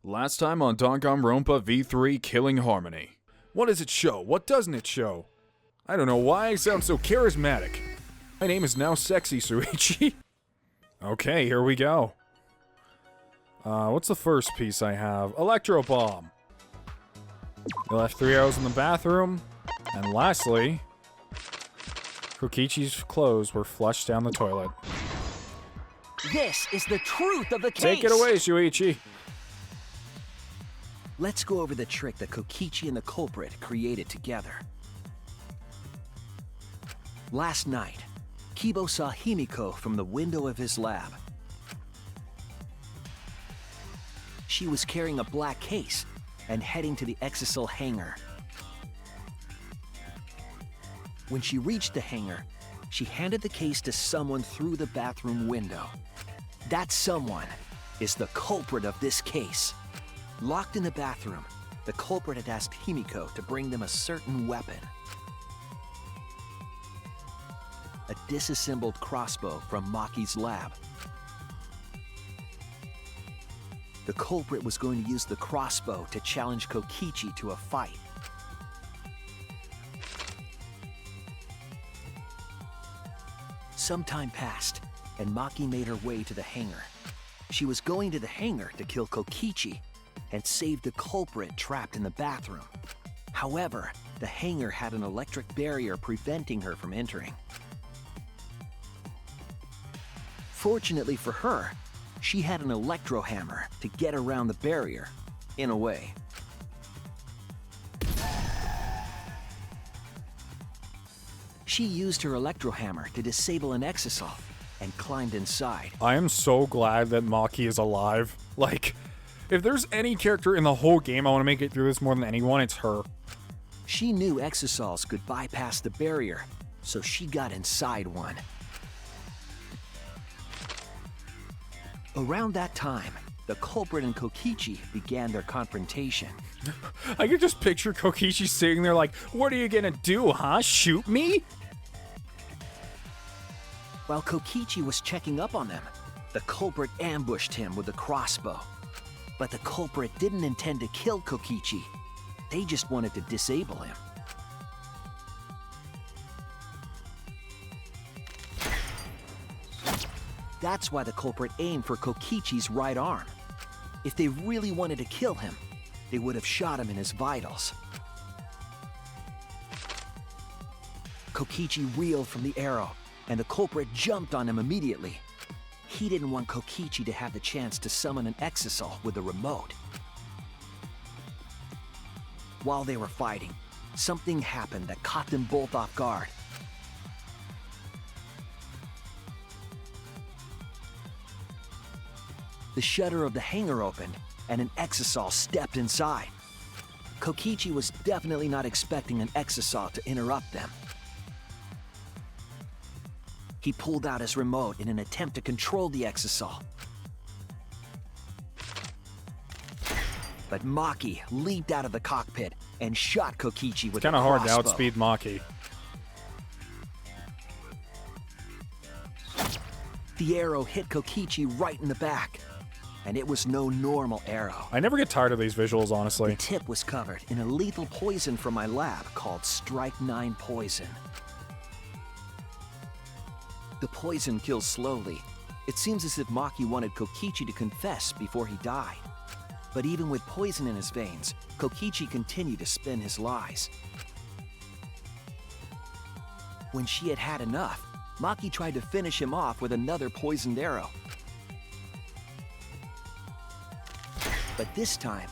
Last time on Danganronpa V3 Killing Harmony. What does it show? What doesn't it show? I don't know why I sound so charismatic. My name is now Sexy Shuichi. Okay, here we go. What's the first piece I have? Electro Bomb. I left 3 arrows in the bathroom. And lastly, Kokichi's clothes were flushed down the toilet. This is the truth of the case! Take it away, Shuichi. Let's go over the trick that Kokichi and the culprit created together. Last night, Kibo saw Himiko from the window of his lab. She was carrying a black case and heading to the Exisal hangar. When she reached the hangar, she handed the case to someone through the bathroom window. That someone is the culprit of this case. Locked in the bathroom, the culprit had asked Himiko to bring them a certain weapon. A disassembled crossbow from Maki's lab. The culprit was going to use the crossbow to challenge Kokichi to a fight. Some time passed, and Maki made her way to the hangar. She was going to the hangar to kill Kokichi and save the culprit trapped in the bathroom. However, the hangar had an electric barrier preventing her from entering. Fortunately for her, she had an electro hammer to get around the barrier, in a way. She used her electro hammer to disable an Exisal and climbed inside. I am so glad that Maki is alive. Like, if there's any character in the whole game I want to make it through this more than anyone, it's her. She knew Exisals could bypass the barrier, so she got inside one. Around that time, the culprit and Kokichi began their confrontation. I could just picture Kokichi sitting there like, what are you gonna do, huh? Shoot me? While Kokichi was checking up on them, the culprit ambushed him with a crossbow. But the culprit didn't intend to kill Kokichi. They just wanted to disable him. That's why the culprit aimed for Kokichi's right arm. If they really wanted to kill him, they would have shot him in his vitals. Kokichi reeled from the arrow, and the culprit jumped on him immediately. He didn't want Kokichi to have the chance to summon an Exisal with a remote. While they were fighting, something happened that caught them both off guard. The shutter of the hangar opened, and an Exisal stepped inside. Kokichi was definitely not expecting an Exisal to interrupt them. He pulled out his remote in an attempt to control the Exisal. But Maki leaped out of the cockpit and shot Kokichi with a crossbow. It's kind of hard to outspeed Maki. The arrow hit Kokichi right in the back, and it was no normal arrow. I never get tired of these visuals, honestly. The tip was covered in a lethal poison from my lab called Strike-9 poison. The poison kills slowly. It seems as if Maki wanted Kokichi to confess before he died. But even with poison in his veins, Kokichi continued to spin his lies. When she had had enough, Maki tried to finish him off with another poisoned arrow. But this time,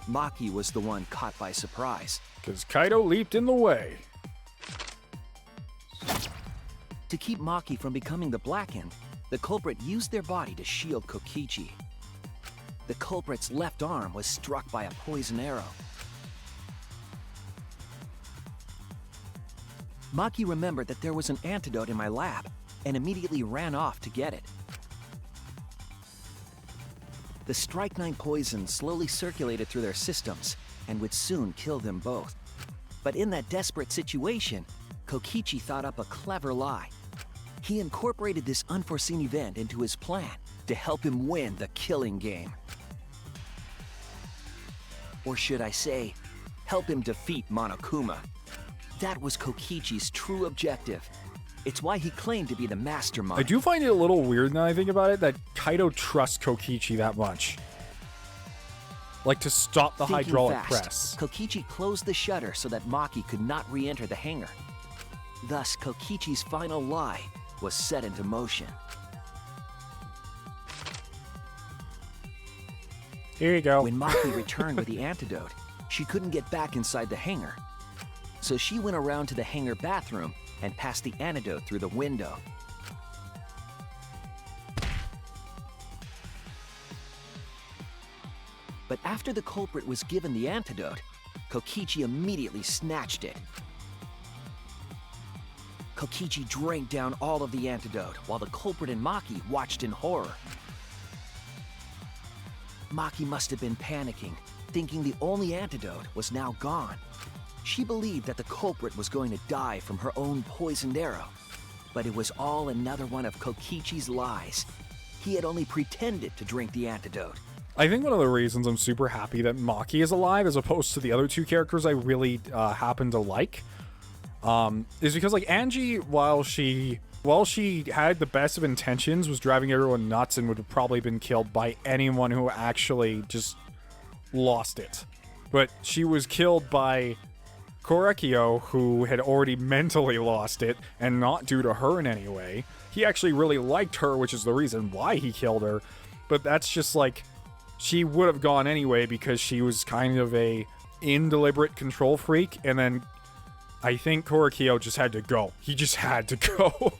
Maki was the one caught by surprise. Because Kaito leaped in the way. To keep Maki from becoming the Blackened, the culprit used their body to shield Kokichi. The culprit's left arm was struck by a poison arrow. Maki remembered that there was an antidote in my lab and immediately ran off to get it. The Strike-9 poison slowly circulated through their systems and would soon kill them both. But in that desperate situation, Kokichi thought up a clever lie. He incorporated this unforeseen event into his plan to help him win the killing game. Or should I say, help him defeat Monokuma. That was Kokichi's true objective. It's why he claimed to be the mastermind. I do find it a little weird now I think about it that Kaito trusts Kokichi that much. Like to stop the Thinking hydraulic fast, press. Kokichi closed the shutter so that Maki could not re-enter the hangar. Thus, Kokichi's final lie was set into motion. Here you go. When Maki returned with the antidote, she couldn't get back inside the hangar. So she went around to the hangar bathroom and passed the antidote through the window. But after the culprit was given the antidote, Kokichi immediately snatched it. Kokichi drank down all of the antidote while the culprit and Maki watched in horror. Maki must have been panicking, thinking the only antidote was now gone. She believed that the culprit was going to die from her own poisoned arrow. But it was all another one of Kokichi's lies. He had only pretended to drink the antidote. I think one of the reasons I'm super happy that Maki is alive as opposed to the other two characters I really happen to like is because like Angie, while she had the best of intentions, was driving everyone nuts and would have probably been killed by anyone who actually just lost it. But she was killed by Korekio, who had already mentally lost it, and not due to her in any way. He actually really liked her, which is the reason why he killed her. But that's just like, she would have gone anyway because she was kind of a indeliberate control freak, and then I think Korekio just had to go. He just had to go.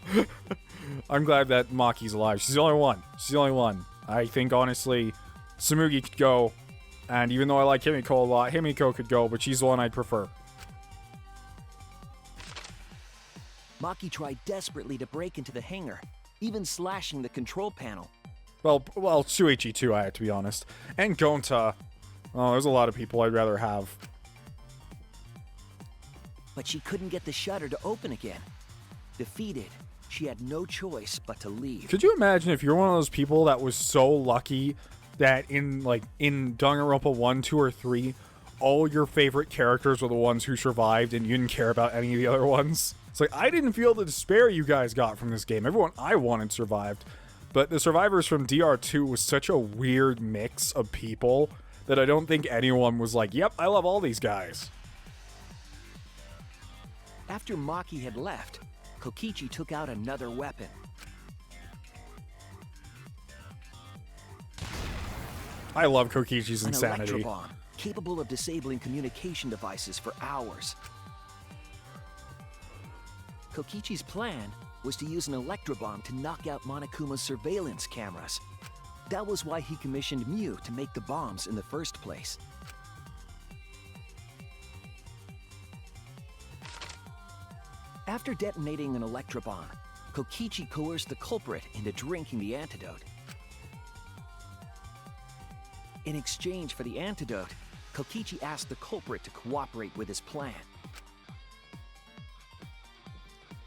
I'm glad that Maki's alive. She's the only one. She's the only one. I think, honestly, Tsumugi could go, and even though I like Himiko a lot, Himiko could go, but she's the one I'd prefer. Maki tried desperately to break into the hangar, even slashing the control panel. Well, Shuichi too, I have to be honest. And Gonta. Oh, there's a lot of people I'd rather have. But she couldn't get the shutter to open again. Defeated, she had no choice but to leave. Could you imagine if you're one of those people that was so lucky that in Danganronpa 1, 2, or 3, all your favorite characters were the ones who survived and you didn't care about any of the other ones? It's like, I didn't feel the despair you guys got from this game. Everyone I wanted survived. But the survivors from DR2 was such a weird mix of people that I don't think anyone was like, yep, I love all these guys. After Maki had left, Kokichi took out another weapon. I love Kokichi's An insanity. electrobomb, capable of disabling communication devices for hours. Kokichi's plan was to use an electrobomb to knock out Monokuma's surveillance cameras. That was why he commissioned Mew to make the bombs in the first place. After detonating an electrobomb, Kokichi coerced the culprit into drinking the antidote. In exchange for the antidote, Kokichi asked the culprit to cooperate with his plan.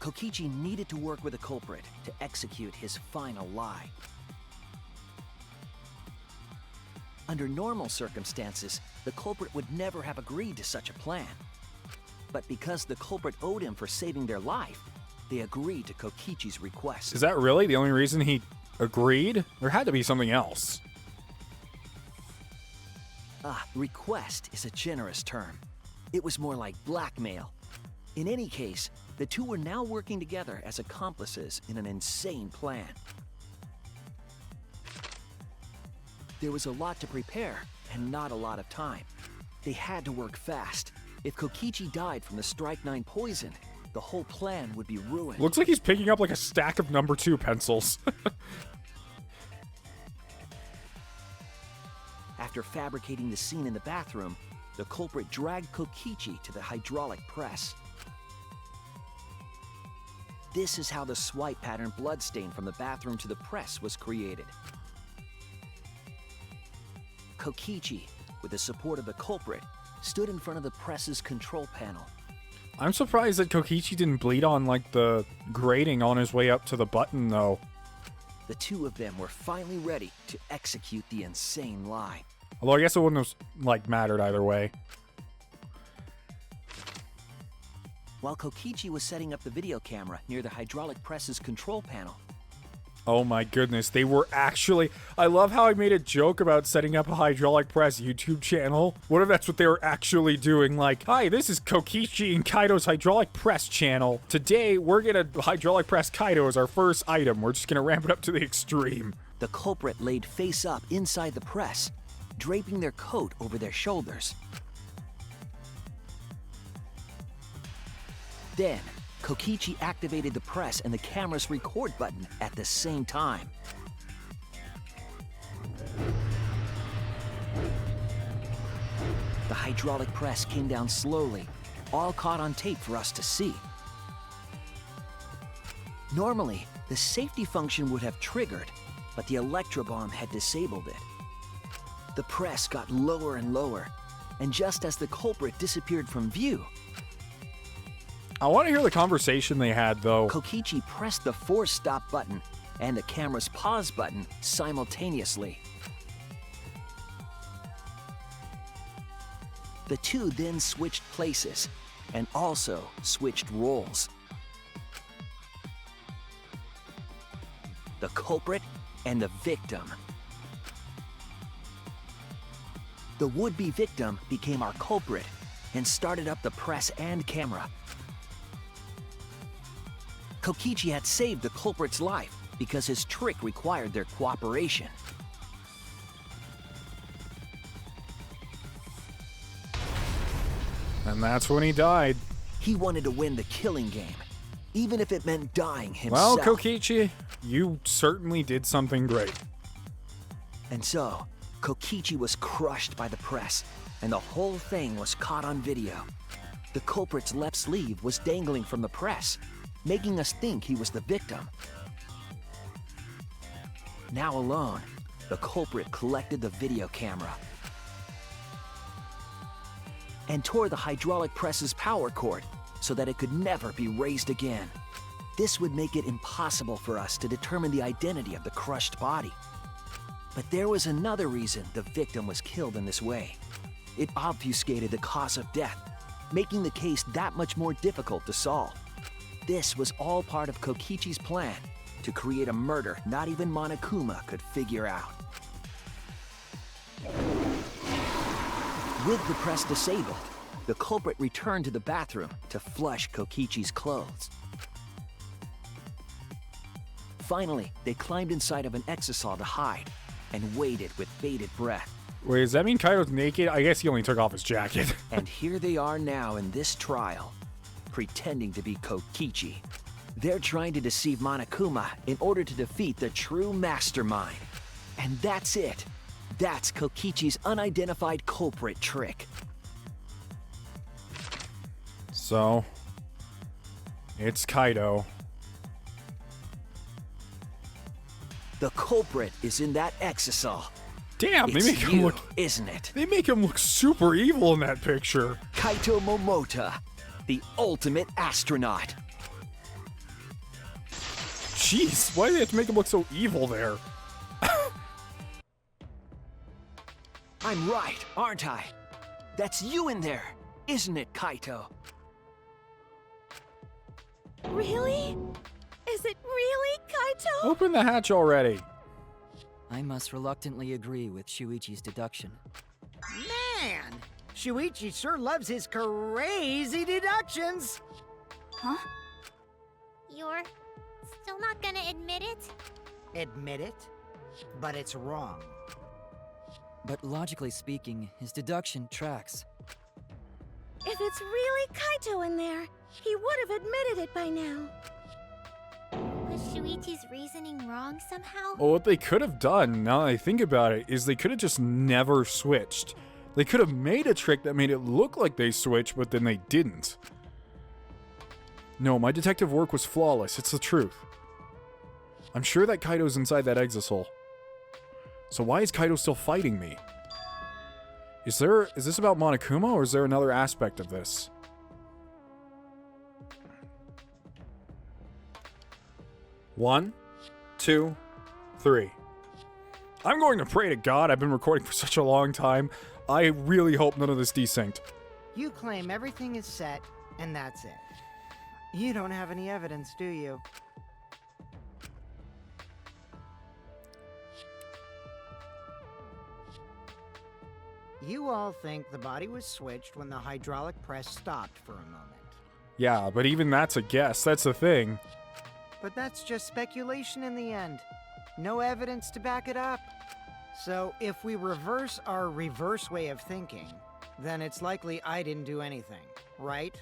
Kokichi needed to work with the culprit to execute his final lie. Under normal circumstances, the culprit would never have agreed to such a plan. But because the culprit owed him for saving their life, they agreed to Kokichi's request. Is that really the only reason he agreed? There had to be something else. Request is a generous term. It was more like blackmail. In any case, the two were now working together as accomplices in an insane plan. There was a lot to prepare and not a lot of time. They had to work fast. If Kokichi died from the Strike 9 poison, the whole plan would be ruined. Looks like he's picking up like a stack of number 2 pencils. After fabricating the scene in the bathroom, the culprit dragged Kokichi to the hydraulic press. This is how the swipe pattern bloodstain from the bathroom to the press was created. Kokichi, with the support of the culprit, stood in front of the press's control panel. I'm surprised that Kokichi didn't bleed on like the grating on his way up to the button though. The two of them were finally ready to execute the insane lie. Although I guess it wouldn't have, like, mattered either way. While Kokichi was setting up the video camera near the hydraulic press's control panel, Oh my goodness, they were actually... I love how I made a joke about setting up a hydraulic press YouTube channel. What if that's what they were actually doing? Like, hi, this is Kokichi and Kaito's hydraulic press channel. Today, we're gonna hydraulic press Kaito as our first item. We're just gonna ramp it up to the extreme. the culprit laid face up inside the press, draping their coat over their shoulders. Then, Kokichi activated the press and the camera's record button at the same time. The hydraulic press came down slowly, all caught on tape for us to see. Normally, the safety function would have triggered, but the electrobomb had disabled it. The press got lower and lower, and just as the culprit disappeared from view, I want to hear the conversation they had, though. Kokichi pressed the force stop button and the camera's pause button simultaneously. The two then switched places and also switched roles. The culprit and the victim. The would-be victim became our culprit and started up the press and camera. Kokichi had saved the culprit's life because his trick required their cooperation. And that's when he died. He wanted to win the killing game, even if it meant dying himself. Well, Kokichi, you certainly did something great. And so, Kokichi was crushed by the press, and the whole thing was caught on video. The culprit's left sleeve was dangling from the press, making us think he was the victim. Now alone, the culprit collected the video camera and tore the hydraulic press's power cord so that it could never be raised again. This would make it impossible for us to determine the identity of the crushed body. But there was another reason the victim was killed in this way. It obfuscated the cause of death, making the case that much more difficult to solve. This was all part of Kokichi's plan to create a murder not even Monokuma could figure out. With the press disabled, the culprit returned to the bathroom to flush Kokichi's clothes. Finally, they climbed inside of an exisal to hide and waited with bated breath. Wait, does that mean Kaito's naked? I guess he only took off his jacket. And here they are now in this trial, pretending to be Kokichi. They're trying to deceive Monokuma in order to defeat the true Mastermind. And that's it. That's Kokichi's unidentified culprit trick. So, it's Kaito. The culprit is in that exisal. Damn, they It's make him you, look... isn't it? They make him look super evil in that picture. Kaito Momota, the ultimate astronaut. Jeez, why do they have to make him look so evil there? I'm right, aren't I? That's you in there, isn't it, Kaito? Really? Is it really Kaito? Open the hatch already. I must reluctantly agree with Shuichi's deduction. Man, Shuichi sure loves his crazy deductions. Huh? You're still not gonna admit it? Admit it, but it's wrong. But logically speaking, his deduction tracks. If it's really Kaito in there, he would have admitted it by now. Was Shuichi's reasoning wrong somehow? Well, what they could have done, now that I think about it, is they could have just never switched. They could have made a trick that made it look like they switched, but then they didn't. No, my detective work was flawless. It's the truth. I'm sure that Kaito's inside that exisal. So why is Kaito still fighting me? Is this about Monokuma, or is there another aspect of this? One, two, three. I'm going to pray to God. I've been recording for such a long time. I really hope none of this desynced. You claim everything is set, and that's it. You don't have any evidence, do you? You all think the body was switched when the hydraulic press stopped for a moment. Yeah, but even that's a guess. That's the thing. But that's just speculation in the end. No evidence to back it up. So if we reverse our reverse way of thinking, then it's likely I didn't do anything, right?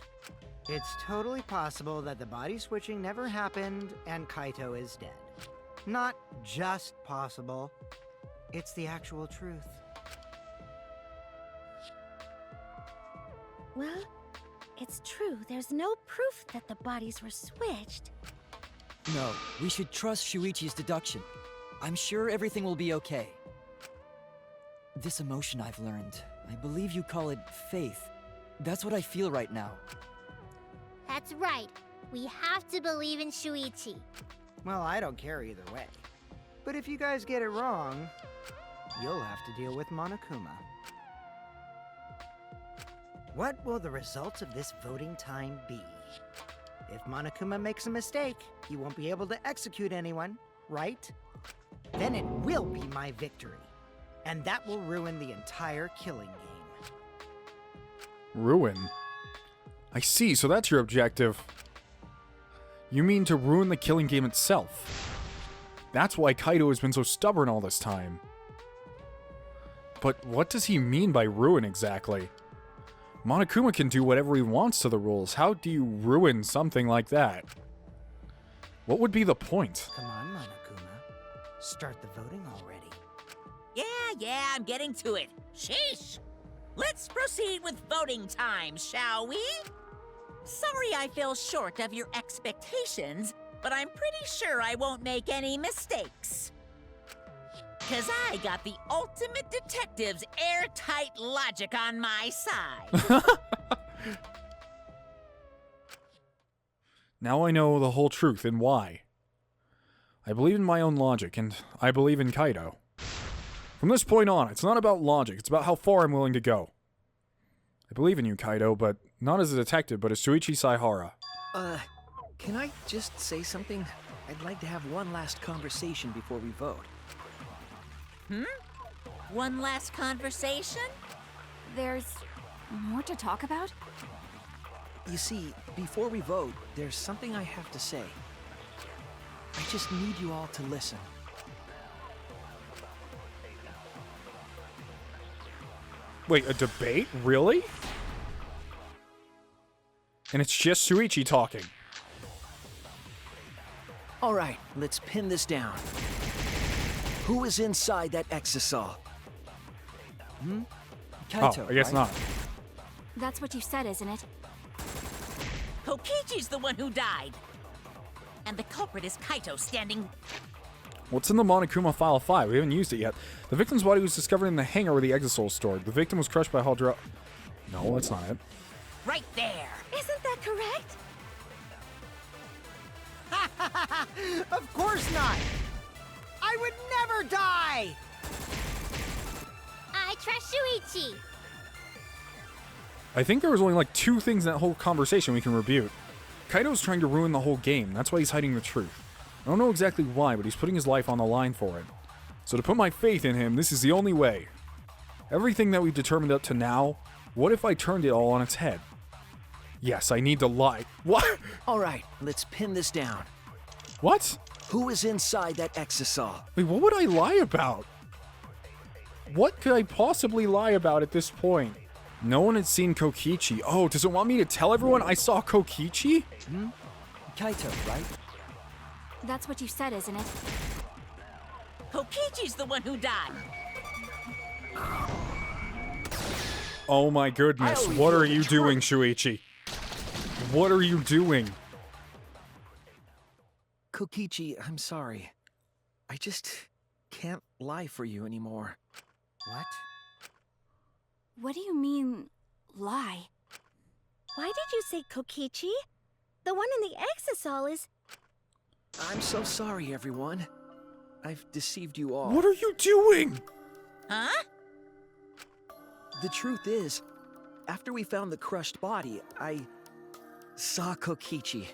It's totally possible that the body switching never happened and Kaito is dead. Not just possible, it's the actual truth. Well, it's true. There's no proof that the bodies were switched. No, we should trust Shuichi's deduction. I'm sure everything will be okay. This emotion I've learned, I believe you call it faith. That's what I feel right now. That's right. We have to believe in Shuichi. Well, I don't care either way. But if you guys get it wrong, you'll have to deal with Monokuma. What will the results of this voting time be? If Monokuma makes a mistake, he won't be able to execute anyone, right? Then it will be my victory. And that will ruin the entire killing game. Ruin? I see, so that's your objective. You mean to ruin the killing game itself. That's why Kaito has been so stubborn all this time. But what does he mean by ruin exactly? Monokuma can do whatever he wants to the rules. How do you ruin something like that? What would be the point? Come on, Monokuma. Start the voting already. Yeah, I'm getting to it. Sheesh! Let's proceed with voting time, shall we? Sorry I fell short of your expectations, but I'm pretty sure I won't make any mistakes. 'Cause I got the ultimate detective's airtight logic on my side. Now I know the whole truth and why. I believe in my own logic, and I believe in Kaito. From this point on, it's not about logic, it's about how far I'm willing to go. I believe in you, Kaito, but not as a detective, but as Shuichi Saihara. Can I just say something? I'd like to have one last conversation before we vote. One last conversation? There's more to talk about? You see, before we vote, there's something I have to say. I just need you all to listen. Wait, a debate? Really? And it's just Shuichi talking. All right, let's pin this down. Who is inside that exisal? Kaito, Oh, I guess right? not. That's what you said, isn't it? Kokichi's the one who died. And the culprit is Kaito standing... What's in the Monokuma File 5? We haven't used it yet. The victim's body was discovered in the hangar where the exisol is stored. The victim was crushed by Haldra... No, that's not it. right there. Isn't that correct? Of course not! I would never die! I trust Shuichi. I think there was only like 2 things in that whole conversation we can rebuke. Kaito's trying to ruin the whole game. That's why he's hiding the truth. I don't know exactly why, but he's putting his life on the line for it. So to put my faith in him, this is the only way. Everything that we've determined up to now, what if I turned it all on its head? Yes, I need to lie. What? All right, let's pin this down. What? Who is inside that exisal? Wait, what would I lie about? What could I possibly lie about at this point? No one had seen Kokichi. Oh, does it want me to tell everyone I saw Kokichi? Kaito, right? That's what you said, isn't it? Kokichi's the one who died. Oh my goodness, I what owe are you you the doing, truth. Shuichi? What are you doing? Kokichi, I'm sorry. I just can't lie for you anymore. What? What do you mean, lie? Why did you say Kokichi? The one in the exisal is... I'm so sorry, everyone. I've deceived you all. What are you doing? Huh? The truth is, after we found the crushed body, I saw Kokichi.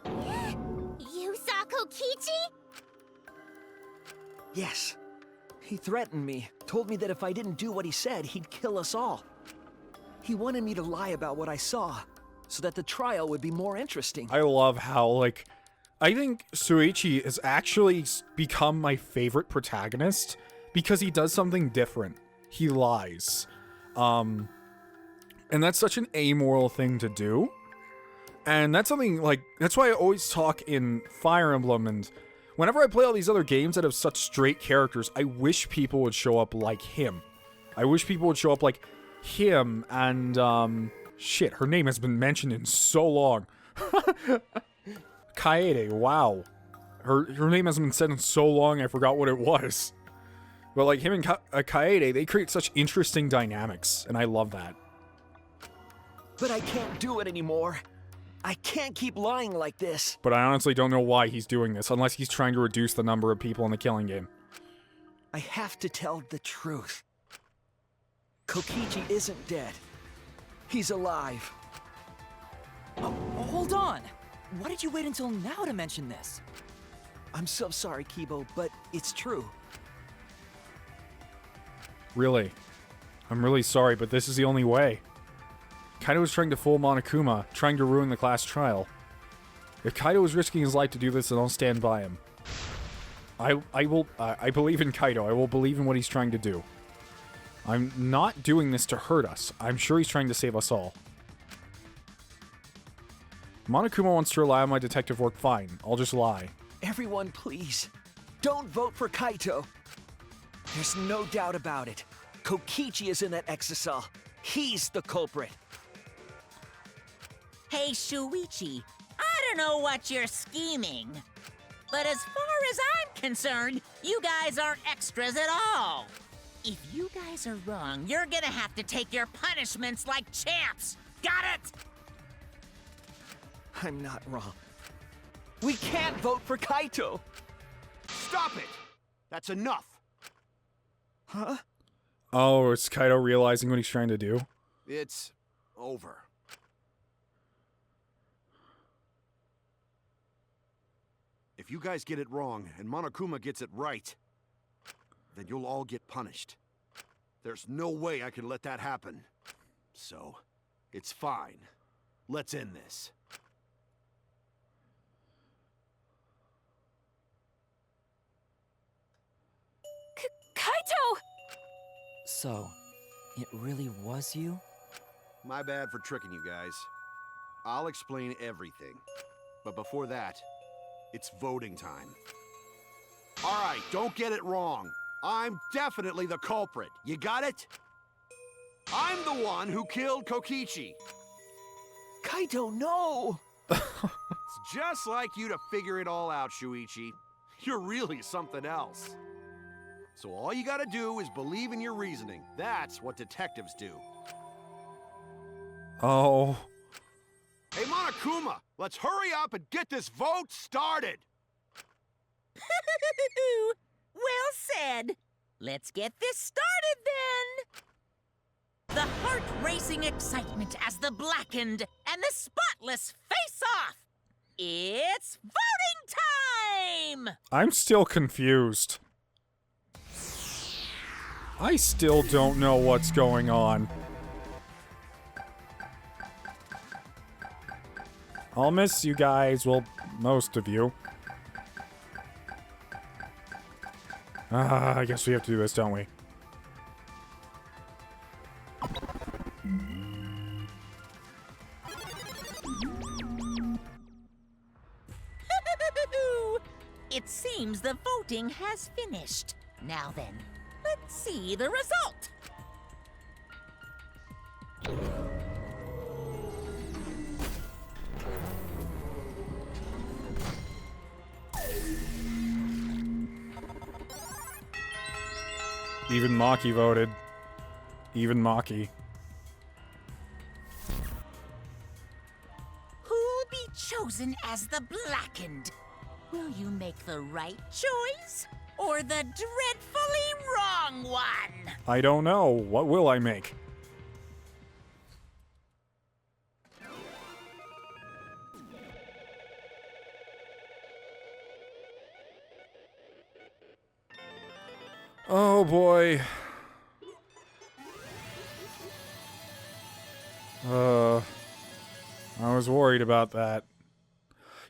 You saw Kokichi? Yes. He threatened me, told me that if I didn't do what he said, he'd kill us all. He wanted me to lie about what I saw, so that the trial would be more interesting. I love how, like, I think Shuichi has actually become my favorite protagonist because he does something different. He lies. And that's such an amoral thing to do. And that's something, like, that's why I always talk in Fire Emblem, and whenever I play all these other games that have such straight characters, I wish people would show up like him. I wish people would show up like him and, shit, her name has been mentioned in so long. Kaede, wow. Her name hasn't been said in so long I forgot what it was. But like him and Kaede, they create such interesting dynamics, and I love that. But I can't do it anymore. I can't keep lying like this. But I honestly don't know why he's doing this, unless he's trying to reduce the number of people in the killing game. I have to tell the truth. Kokichi isn't dead. He's alive. Oh, hold on! Why did you wait until now to mention this? I'm so sorry, Kibo, but it's true. Really. I'm really sorry, but this is the only way. Kaito was trying to fool Monokuma, trying to ruin the class trial. If Kaito was risking his life to do this, then I'll stand by him. I believe in Kaito. I will believe in what he's trying to do. I'm not doing this to hurt us. I'm sure he's trying to save us all. Monokuma wants to rely on my detective work, fine. I'll just lie. Everyone, please, don't vote for Kaito. There's no doubt about it. Kokichi is in that exisal. He's the culprit. Hey, Shuichi, I don't know what you're scheming, but as far as I'm concerned, you guys aren't extras at all. If you guys are wrong, you're gonna have to take your punishments like champs. Got it? I'm not wrong. We can't vote for Kaito! Stop it! That's enough! Huh? Oh, is Kaito realizing what he's trying to do? It's over. If you guys get it wrong and Monokuma gets it right, then you'll all get punished. There's no way I can let that happen. So, it's fine. Let's end this. Kaito! So, it really was you? My bad for tricking you guys. I'll explain everything. But before that, it's voting time. Alright, don't get it wrong. I'm definitely the culprit. You got it? I'm the one who killed Kokichi. Kaito, no! It's just like you to figure it all out, Shuichi. You're really something else. So all you gotta do is believe in your reasoning. That's what detectives do. Oh. Hey, Monokuma, let's hurry up and get this vote started! Well said. Let's get this started then. The heart-racing excitement as the blackened and the spotless face off. It's voting time! I'm still confused. I still don't know what's going on. I'll miss you guys, well, most of you. I guess we have to do this, don't we? It seems the voting has finished. Now then, let's see the result. Even Maki voted. Even Maki. Who'll be chosen as the blackened? Will you make the right choice? or the dreadfully wrong one? I don't know. What will I make? Oh boy. I was worried about that.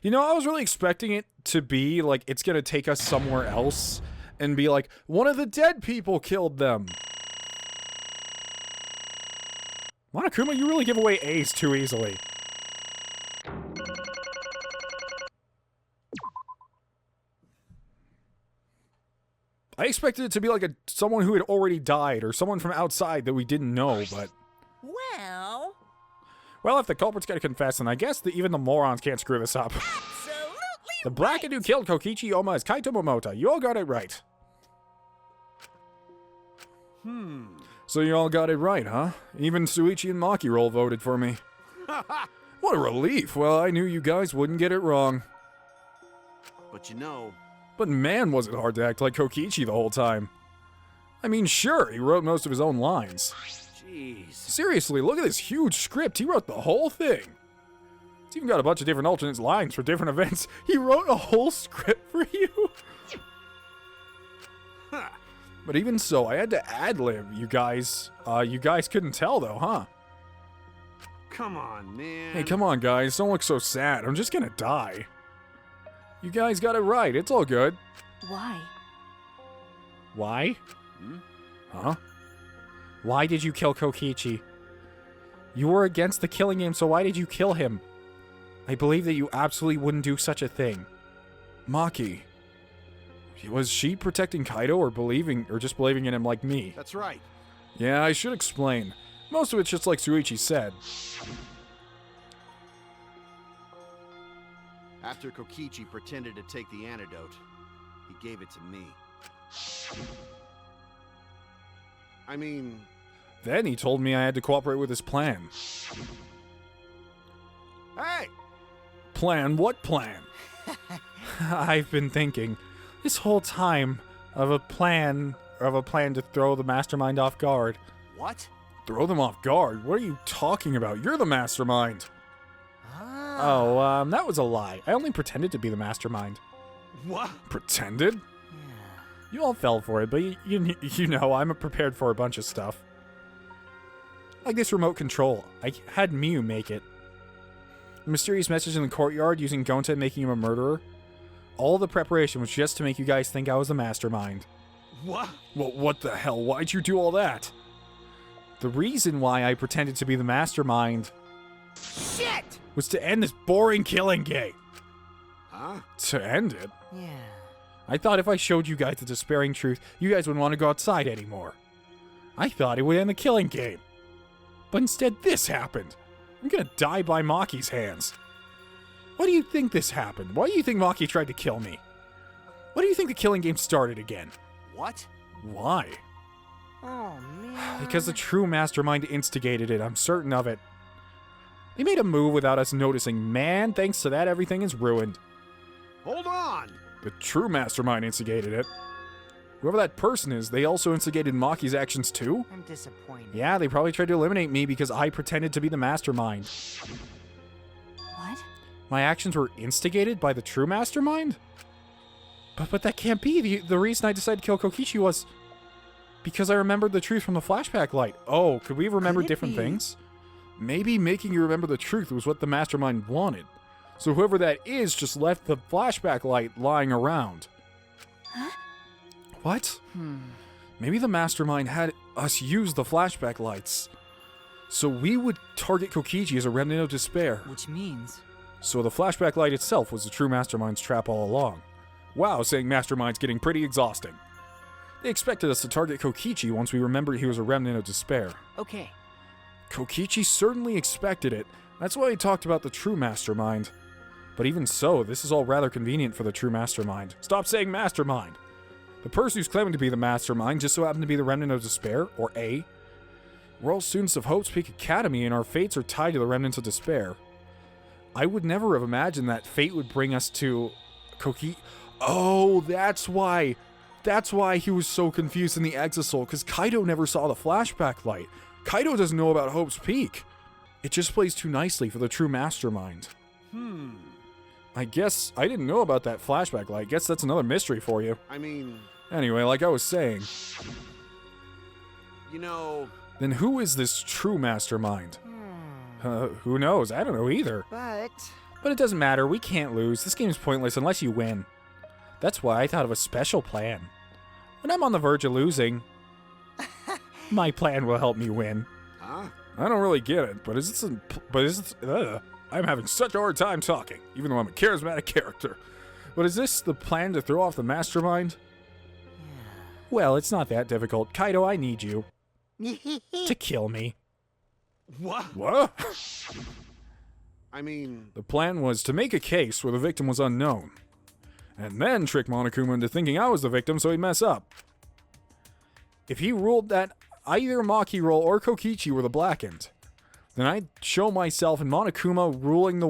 You know, I was really expecting it to be like it's gonna take us somewhere else and be like, one of the dead people killed them. Monokuma, you really give away A's too easily. I expected it to be like someone who had already died or someone from outside that we didn't know, but... Well, if the culprit's gonna confess, then I guess even the morons can't screw this up. Absolutely The black and who killed Kokichi Oma is Kaito Momota. You all got it right. So you all got it right, huh? Even Shuichi and Maki roll voted for me. What a relief. Well, I knew you guys wouldn't get it wrong. But you know... But man, was it hard to act like Kokichi the whole time. I mean, sure, he wrote most of his own lines. Jeez. Seriously, look at this huge script. He wrote the whole thing. It's even got a bunch of different alternate lines for different events. He wrote a whole script for you. But even so, I had to ad-lib, you guys. You guys couldn't tell, though, huh? Come on, man. Hey, come on, guys. Don't look so sad. I'm just gonna die. You guys got it right. It's all good. Why? Why? Huh? Why did you kill Kokichi? You were against the killing game, so why did you kill him? I believe that you absolutely wouldn't do such a thing. Maki. Was she protecting Kaito or just believing in him like me? That's right. Yeah, I should explain. Most of it's just like Shuichi said. After Kokichi pretended to take the antidote, he gave it to me. I mean... Then he told me I had to cooperate with his plan. Hey! Plan? What plan? I've been thinking this whole time of a plan to throw the Mastermind off guard. What? Throw them off guard? What are you talking about? You're the Mastermind. Oh, that was a lie. I only pretended to be the Mastermind. What? Pretended? You all fell for it, but you know, I'm prepared for a bunch of stuff. Like this remote control. I had Miu make it. The mysterious message in the courtyard using Gonta making him a murderer. All the preparation was just to make you guys think I was the Mastermind. What? Well, what the hell? Why'd you do all that? The reason why I pretended to be the Mastermind... Shit! ...was to end this boring killing game. Huh? To end it? Yeah. I thought if I showed you guys the despairing truth, you guys wouldn't want to go outside anymore. I thought it would end the killing game. But instead this happened. I'm gonna die by Maki's hands. Why do you think this happened? Why do you think Maki tried to kill me? Why do you think the killing game started again? What? Why? Oh, man. Because the true Mastermind instigated it, I'm certain of it. They made a move without us noticing. Man, thanks to that, everything is ruined. Hold on! The true Mastermind instigated it. Whoever that person is, they also instigated Maki's actions too? I'm disappointed. Yeah, they probably tried to eliminate me because I pretended to be the Mastermind. What? My actions were instigated by the true Mastermind? But that can't be. The reason I decided to kill Kokichi was... because I remembered the truth from the flashback light. Oh, could we remember different things? Maybe making you remember the truth was what the Mastermind wanted. So whoever that is just left the flashback light lying around. Huh? What? Maybe the Mastermind had us use the flashback lights. So we would target Kokichi as a remnant of despair. Which means... So the flashback light itself was the true Mastermind's trap all along. Wow, saying Mastermind's getting pretty exhausting. They expected us to target Kokichi once we remembered he was a remnant of despair. Okay. Kokichi certainly expected it. That's why he talked about the true Mastermind. But even so, this is all rather convenient for the true Mastermind. Stop saying Mastermind! The person who's claiming to be the Mastermind just so happened to be the remnant of despair, or A. We're all students of Hope's Peak Academy, and our fates are tied to the remnants of despair. I would never have imagined that fate would bring us to Kokichi. Oh, that's why That's why he was so confused in the Exisal, because Kaito never saw the flashback light. Kaito doesn't know about Hope's Peak. It just plays too nicely for the true mastermind. I guess I didn't know about that flashback light. Guess that's another mystery for you. I mean, Anyway, like I was saying, you know... then who is this true mastermind? Who knows? I don't know either. But it doesn't matter. We can't lose. This game is pointless unless you win. That's why I thought of a special plan. When I'm on the verge of losing, my plan will help me win. Huh? I don't really get it, but I'm having such a hard time talking, even though I'm a charismatic character. But is this the plan to throw off the mastermind? Well, it's not that difficult. Kaito, I need you to kill me. What? What? I mean... The plan was to make a case where the victim was unknown, and then trick Monokuma into thinking I was the victim so he'd mess up. If he ruled that either Maki roll or Kokichi were the blackened, then I'd show myself and Monokuma ruling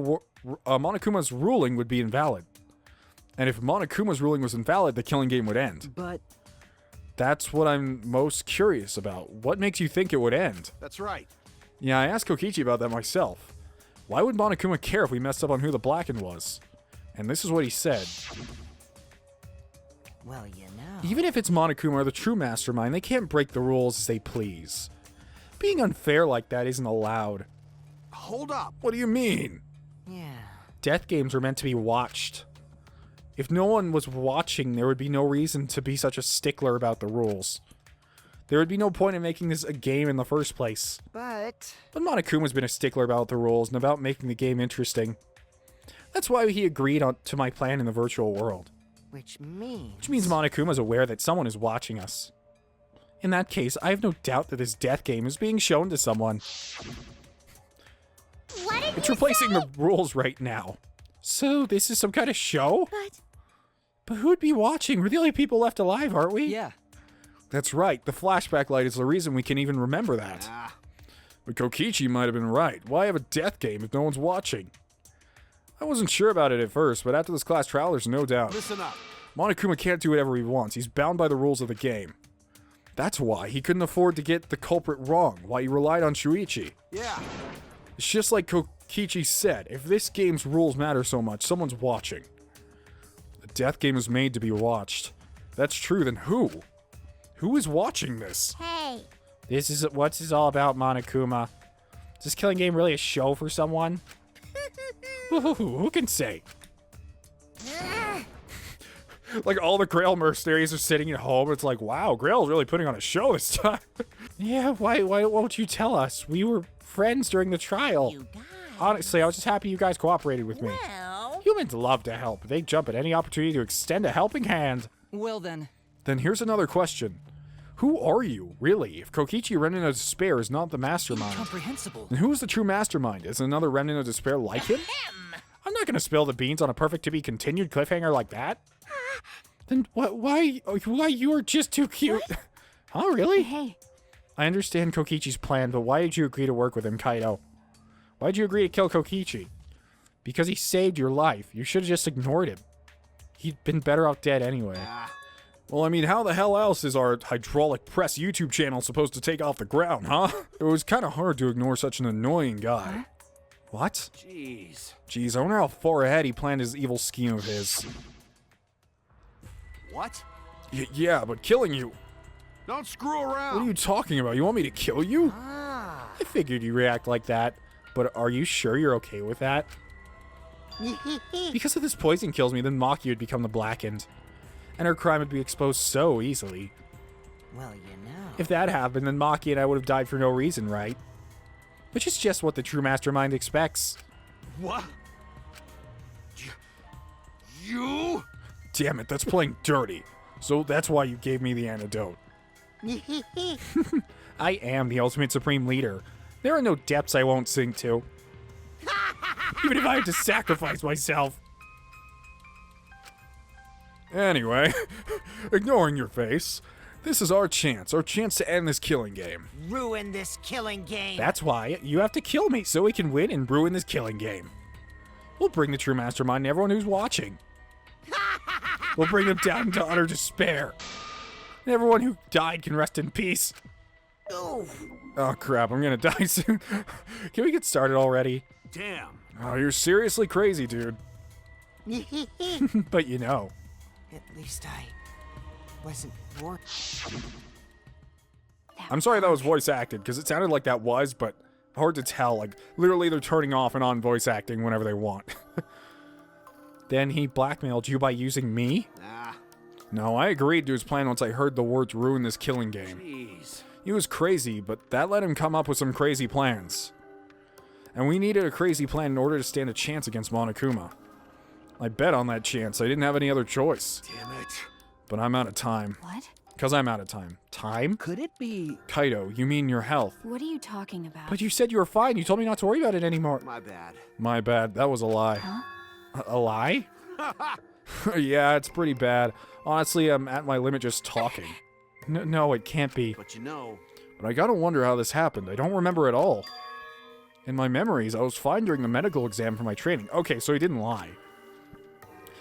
Monokuma's ruling would be invalid. And if Monokuma's ruling was invalid, the killing game would end. But That's what I'm most curious about. What makes you think it would end? That's right. Yeah, I asked Kokichi about that myself. Why would Monokuma care if we messed up on who the blackened was? And this is what he said. well, you know. Even if it's Monokuma or the true mastermind, they can't break the rules as they please. Being unfair like that isn't allowed. Hold up. What do you mean? Yeah. Death games are meant to be watched. If no one was watching, there would be no reason to be such a stickler about the rules. There would be no point in making this a game in the first place. But Monokuma's been a stickler about the rules and about making the game interesting. That's why he agreed to my plan in the virtual world. which means Which means Monokuma's aware that someone is watching us. In that case, I have no doubt that this death game is being shown to someone. What did It's you replacing say? the rules right now. So, this is some kind of show? But who would be watching? We're the only people left alive, aren't we? Yeah. That's right. The flashback light is the reason we can even remember that. Ah, But Kokichi might have been right. Why have a death game if no one's watching? I wasn't sure about it at first, but after this class trial, there's no doubt. listen up. Monokuma can't do whatever he wants. He's bound by the rules of the game. That's why he couldn't afford to get the culprit wrong, why he relied on Shuichi. Yeah. It's just like Kokichi said, if this game's rules matter so much, someone's watching. The death game is made to be watched. If that's true, then who? Who is watching this? Hey, What's this all about, Monokuma? Is this killing game really a show for someone? Who can say? Like, all the Grail mercenaries are sitting at home. It's like, wow, Grail's really putting on a show this time. Yeah, why won't you tell us? We were friends during the trial. You guys. Honestly, I was just happy you guys cooperated with me. Well, Humans love to help. They jump at any opportunity to extend a helping hand. Well then, Then here's another question. Who are you, really? If Kokichi Remnant of Despair is not the mastermind, incomprehensible. then who is the true mastermind? Is another Remnant of Despair like him? I'm not gonna spill the beans on a perfect to be continued cliffhanger like that. Then why you are just too cute? Huh, really? Hey, I understand Kokichi's plan, but why did you agree to work with him, Kaito? Why did you agree to kill Kokichi? Because he saved your life. You should have just ignored him. He'd been better off dead anyway. Well, I mean, how the hell else is our hydraulic press YouTube channel supposed to take off the ground, huh? It was kind of hard to ignore such an annoying guy. What? Jeez. I wonder how far ahead he planned his evil scheme of his. What? Yeah, but killing you. Don't screw around. What are you talking about? You want me to kill you? Ah. I figured you'd react like that, but are you sure you're okay with that? Because if this poison kills me, then Maki would become the blackened. And her crime would be exposed so easily. Well, you know. If that happened, then Maki and I would have died for no reason, right? Which is just what the true mastermind expects. What? You? Damn it, that's playing dirty. So that's why you gave me the antidote. I am the ultimate supreme leader. There are no depths I won't sink to. Even if I had to sacrifice myself. Anyway, ignoring your face, this is our chance to end this killing game. Ruin this killing game. That's why you have to kill me so we can win and ruin this killing game. We'll bring the true mastermind to everyone who's watching. We'll bring them down to utter despair. And everyone who died can rest in peace. Oh crap, I'm gonna die soon. Can we get started already? Damn. Oh, you're seriously crazy, dude. But you know. At least I wasn't born. I'm sorry that was voice acted, because it sounded like that was, but hard to tell. Like, literally they're turning off and on voice acting whenever they want. Then he blackmailed you by using me? Nah. No, I agreed to his plan once I heard the words ruin this killing game. Jeez. He was crazy, but that let him come up with some crazy plans. And we needed a crazy plan in order to stand a chance against Monokuma. I bet on that chance. I didn't have any other choice. Damn it. But I'm out of time. What? Because I'm out of time. Time? Could it be... Kaito, you mean your health. What are you talking about? But you said you were fine. You told me not to worry about it anymore. My bad. My bad. That was a lie. Huh? A lie? Yeah, it's pretty bad. Honestly, I'm at my limit just talking. No, it can't be. But you know... But I gotta wonder how this happened. I don't remember at all. In my memories, I was fine during the medical exam for my training. Okay, so he didn't lie.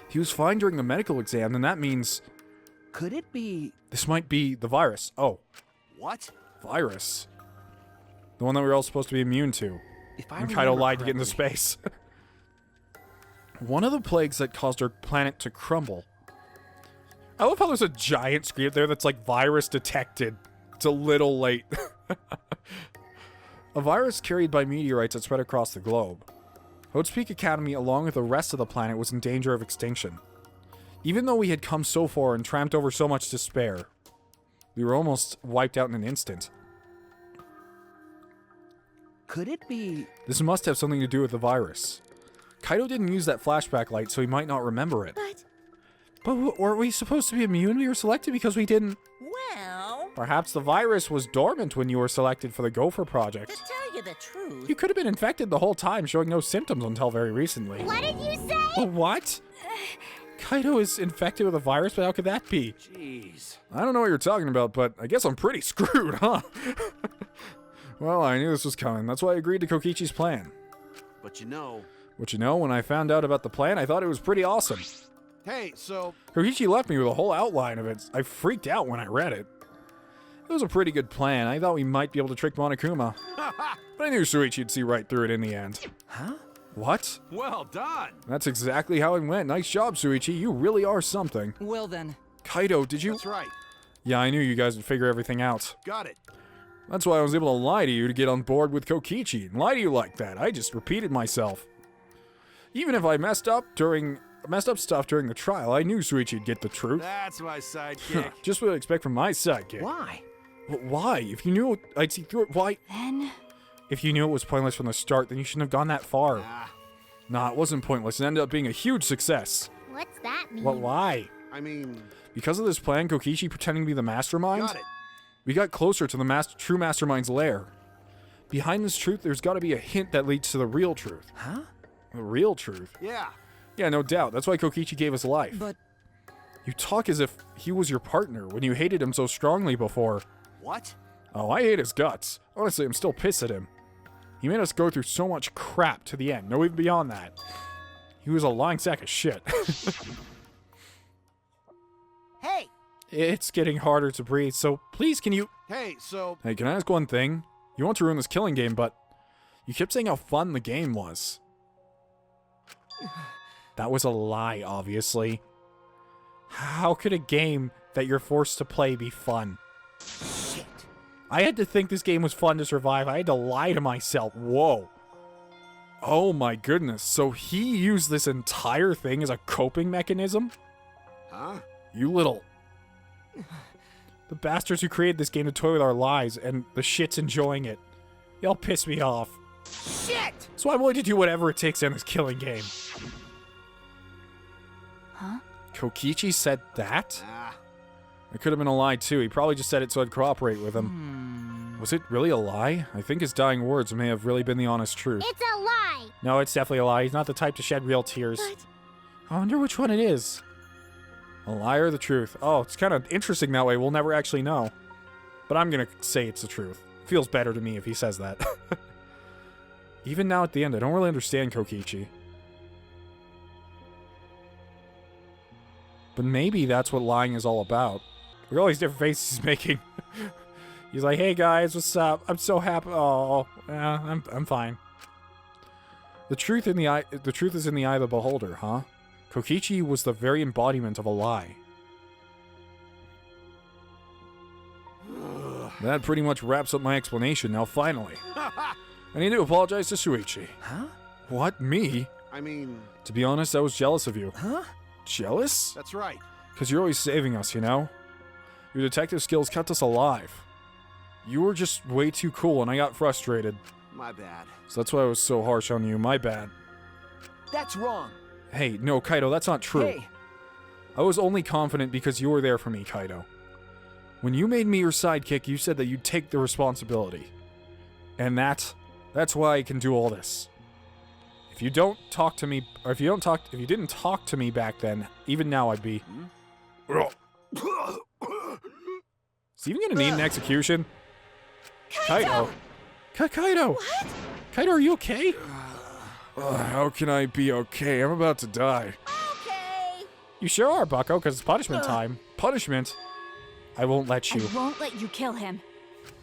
If he was fine during the medical exam, then that means... Could it be... This might be the virus. Oh. What? Virus. The one that we were all supposed to be immune to. If I And Kaito remember lied to get into correctly- space. One of the plagues that caused our planet to crumble. I love how there's a giant screen up there that's like virus detected. It's a little late. A virus carried by meteorites that spread across the globe. Hope's Peak Academy, along with the rest of the planet, was in danger of extinction. Even though we had come so far and tramped over so much despair, we were almost wiped out in an instant. Could it be... This must have something to do with the virus. Kaito didn't use that flashback light, so he might not remember it. But weren't we supposed to be immune? We were selected because we didn't... Well, Perhaps the virus was dormant when you were selected for the Gopher project. to tell you the truth, You could have been infected the whole time, showing no symptoms until very recently. What did you say? What? Kaito is infected with a virus, but how could that be? Jeez. I don't know what you're talking about, but I guess I'm pretty screwed, huh? Well, I knew this was coming. That's why I agreed to Kokichi's plan. But you know... Which, you know, when I found out about the plan, I thought it was pretty awesome. Hey, so... Kokichi left me with a whole outline of it. I freaked out when I read it. It was a pretty good plan. I thought we might be able to trick Monokuma. But I knew Shuichi'd see right through it in the end. Huh? What? Well done. That's exactly how it went. Nice job, Shuichi. You really are something. Well then, Kaito, did you... That's right. Yeah, I knew you guys would figure everything out. Got it. That's why I was able to lie to you to get on board with Kokichi and lie to you like that. I just repeated myself. Even if I messed up stuff during the trial, I knew Shuichi'd get the truth. That's my sidekick. Just what I'd expect from my sidekick. Why? Well, why? If you knew I'd see through it, why? Then... If you knew it was pointless from the start, then you shouldn't have gone that far. Ah, Nah, it wasn't pointless. It ended up being a huge success. What's that mean? Well, why? I mean... Because of this plan, Kokichi pretending to be the mastermind, Got it. we got closer to the true mastermind's lair. Behind this truth, there's got to be a hint that leads to the real truth. Huh? The real truth? Yeah. Yeah, no doubt. That's why Kokichi gave us life. but You talk as if he was your partner when you hated him so strongly before. What? Oh, I hate his guts. Honestly, I'm still pissed at him. He made us go through so much crap to the end. No, even beyond that. He was a lying sack of shit. Hey! It's getting harder to breathe, so please can you... Hey, so... Hey, can I ask one thing? You want to ruin this killing game, but you kept saying how fun the game was. That was a lie, obviously. How could a game that you're forced to play be fun? Shit. I had to think this game was fun to survive. I had to lie to myself. Whoa. Oh my goodness. So he used this entire thing as a coping mechanism? Huh? You little... The bastards who created this game to toy with our lives, and the shit's enjoying it. Y'all piss me off. Shit! So I'm willing to do whatever it takes in this killing game. Huh? Kokichi said that? Ah. It could have been a lie too. He probably just said it so I'd cooperate with him. Was it really a lie? I think his dying words may have really been the honest truth. It's a lie! No, it's definitely a lie. He's not the type to shed real tears. But... I wonder which one it is. A lie or the truth? Oh, it's kind of interesting that way. We'll never actually know. But I'm gonna say it's the truth. Feels better to me if he says that. Even now at the end, I don't really understand Kokichi. But maybe that's what lying is all about. Look at all these different faces he's making. He's like, hey guys, what's up? I'm so happy. Oh, yeah, I'm fine. The truth is in the eye of the beholder, huh? Kokichi was the very embodiment of a lie. That pretty much wraps up my explanation. Now, finally, I need to apologize to Shuichi. Huh? What? Me? I mean, To be honest, I was jealous of you. Huh? Jealous? that's right. Because you're always saving us, you know? Your detective skills kept us alive. You were just way too cool, and I got frustrated. My bad. So that's why I was so harsh on you. My bad. That's wrong. Hey, no, Kaito, that's not true. Hey, I was only confident because you were there for me, Kaito. When you made me your sidekick, you said that you'd take the responsibility. And that's why I can do all this. If you don't talk to me, or if you didn't talk to me back then, even now I'd be... Is he even gonna need an execution? Kaito! Kaito! What? Kaito, are you okay? How can I be okay? I'm about to die. Okay. You sure are, Bucko, because it's punishment time. Punishment? I won't let you. I won't let you kill him.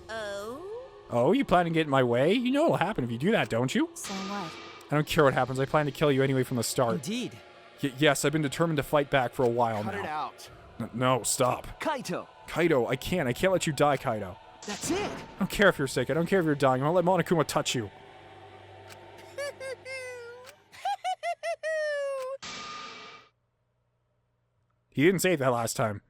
Oh? Oh, you plan to get in my way? You know what'll happen if you do that, don't you? So what? I don't care what happens. I plan to kill you anyway from the start. Indeed. Yes, I've been determined to fight back for a while Cut it now. out. No, stop. Kaito. Kaito, I can't. I can't let you die, Kaito. That's it. I don't care if you're sick. I don't care if you're dying. I won't let Monokuma touch you. He didn't say that last time.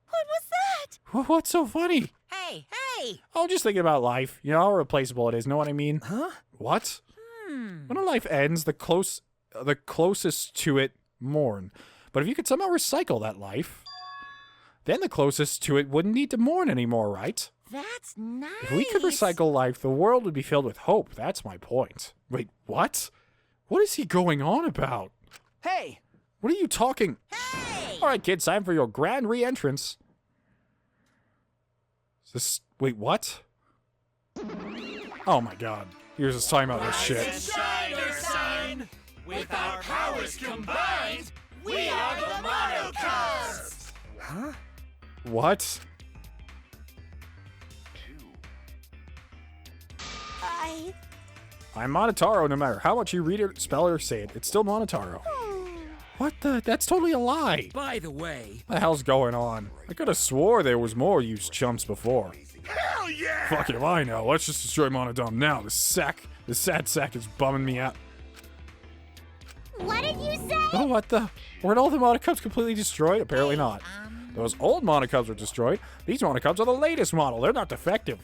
What was that? What's so funny? Hey, hey! Oh, just thinking about life. You know how replaceable it is. Know what I mean? Huh? What? When a life ends, the closest to it mourn. But if you could somehow recycle that life, then the closest to it wouldn't need to mourn anymore, right? That's nice. If we could recycle life, the world would be filled with hope. That's my point. Wait, what? What is he going on about? Hey, What are you talking? Hey! All right, kids, time for your grand re-entrance. Is this... Wait, what? Oh my god. He was just talking about this shit. Shiner sign. With our powers combined, we are the Monocubs. huh? What? I'm Monotaro no matter how much you read it, spell it, or say it. It's still Monotaro. What the? That's totally a lie. By the way, What the hell's going on? I could have swore there was more used chumps before. hell yeah! Fuck it if I know. Let's just destroy Monodome now. The sad sack is bumming me out. What did you say? Oh, what the? Weren't all the Monocubs completely destroyed? Apparently not. Those old Monocubs were destroyed. These Monocubs are the latest model. They're not defective.